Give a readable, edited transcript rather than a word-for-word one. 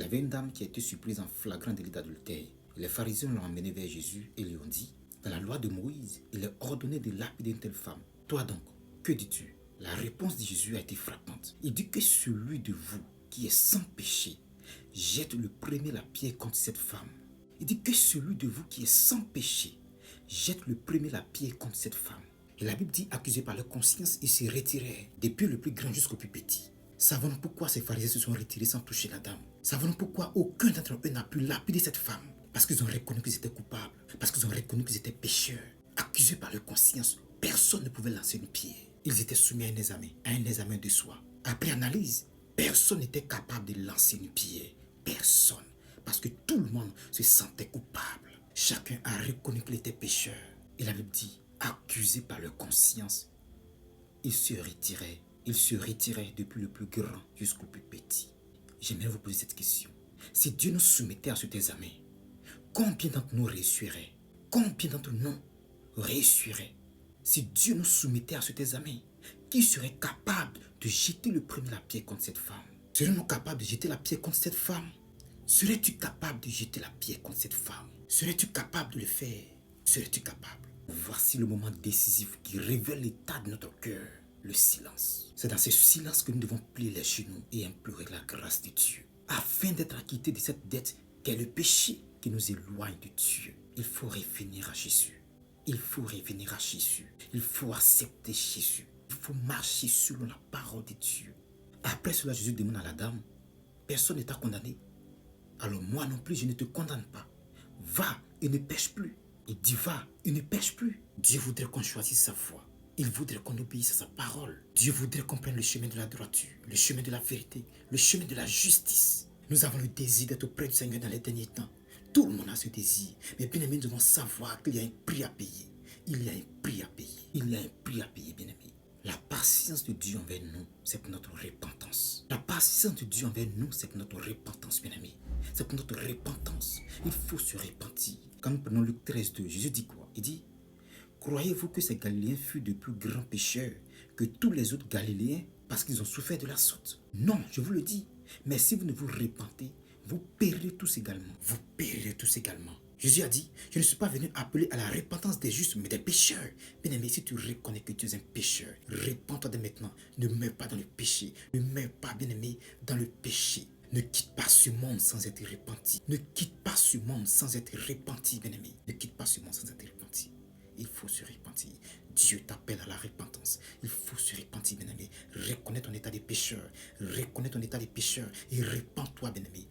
avait une dame qui a été surprise en flagrant délit d'adultère. Les pharisiens l'ont emmenée vers Jésus et lui ont dit, dans la loi de Moïse, il est ordonné de lapider une telle femme. Toi donc, que dis-tu? La réponse de Jésus a été frappante. Il dit que celui de vous qui est sans péché jette le premier la pierre contre cette femme. Il dit que celui de vous qui est sans péché jette le premier la pierre contre cette femme. Et la Bible dit, accusés par leur conscience, ils se retirèrent, depuis le plus grand jusqu'au plus petit. Savons-nous pourquoi ces pharisiens se sont retirés sans toucher la dame? Savons-nous pourquoi aucun d'entre eux n'a pu lapider cette femme? Parce qu'ils ont reconnu qu'ils étaient coupables, parce qu'ils ont reconnu qu'ils étaient pécheurs. Accusés par leur conscience, personne ne pouvait lancer une pierre. Ils étaient soumis à un examen de soi. Après analyse, personne n'était capable de lancer une pierre. Personne. Parce que tout le monde se sentait coupable. Chacun a reconnu qu'il était pécheur. Et la Bible dit, accusés par leur conscience, ils se retiraient. Ils se retiraient depuis le plus grand jusqu'au plus petit. J'aimerais vous poser cette question. Si Dieu nous soumettait à cet examen, combien d'entre nous réussiraient? Combien d'entre nous réussiraient? Si Dieu nous soumettait à cet examen, qui serait capable de jeter le premier la pierre contre cette femme? Serions-nous capables de jeter la pierre contre cette femme? Serais-tu capable de jeter la pierre contre cette femme? Serais-tu capable de le faire? Serais-tu capable? Voici le moment décisif qui révèle l'état de notre cœur, le silence. C'est dans ce silence que nous devons plier les genoux et implorer la grâce de Dieu. Afin d'être acquittés de cette dette qu'est le péché qui nous éloigne de Dieu, il faut revenir à Jésus. Il faut revenir à Jésus. Il faut accepter Jésus. Il faut marcher selon la parole de Dieu. Après cela, Jésus demande à la dame, personne n'est condamné. Alors moi non plus, je ne te condamne pas. Va et ne pêche plus. Il dit va et ne pêche plus. Dieu voudrait qu'on choisisse sa foi. Il voudrait qu'on obéisse à sa parole. Dieu voudrait qu'on prenne le chemin de la droiture, le chemin de la vérité, le chemin de la justice. Nous avons le désir d'être auprès du Seigneur dans les derniers temps. Tout le monde a ce désir. Mais bien aimé, nous devons savoir qu'il y a un prix à payer. Il y a un prix à payer. Il y a un prix à payer, bien aimé. La patience de Dieu envers nous, c'est pour notre repentance. La patience de Dieu envers nous, c'est pour notre repentance, bien aimé. C'est pour notre repentance. Il faut se repentir. Quand nous prenons Luc 13:2, Jésus dit quoi? Il dit, croyez-vous que ces Galiléens furent de plus grands pécheurs que tous les autres Galiléens parce qu'ils ont souffert de la sorte? Non, je vous le dis. Mais si vous ne vous repentez, vous périrez tous également. Vous périrez tous également. Jésus a dit, je ne suis pas venu appeler à la repentance des justes, mais des pécheurs. Bien-aimé, si tu reconnais que tu es un pécheur, repens-toi dès maintenant. Ne meurs pas dans le péché. Ne meurs pas, bien-aimé, dans le péché. Ne quitte pas ce monde sans être repenti. Ne quitte pas ce monde sans être repenti, bien-aimé. Ne quitte pas ce monde sans être repenti. Il faut se repentir. Dieu t'appelle à la repentance. Il faut se repentir, bien-aimé. Reconnais ton état de pécheur. Reconnais ton état de pécheur et repens-toi, bien-aimé.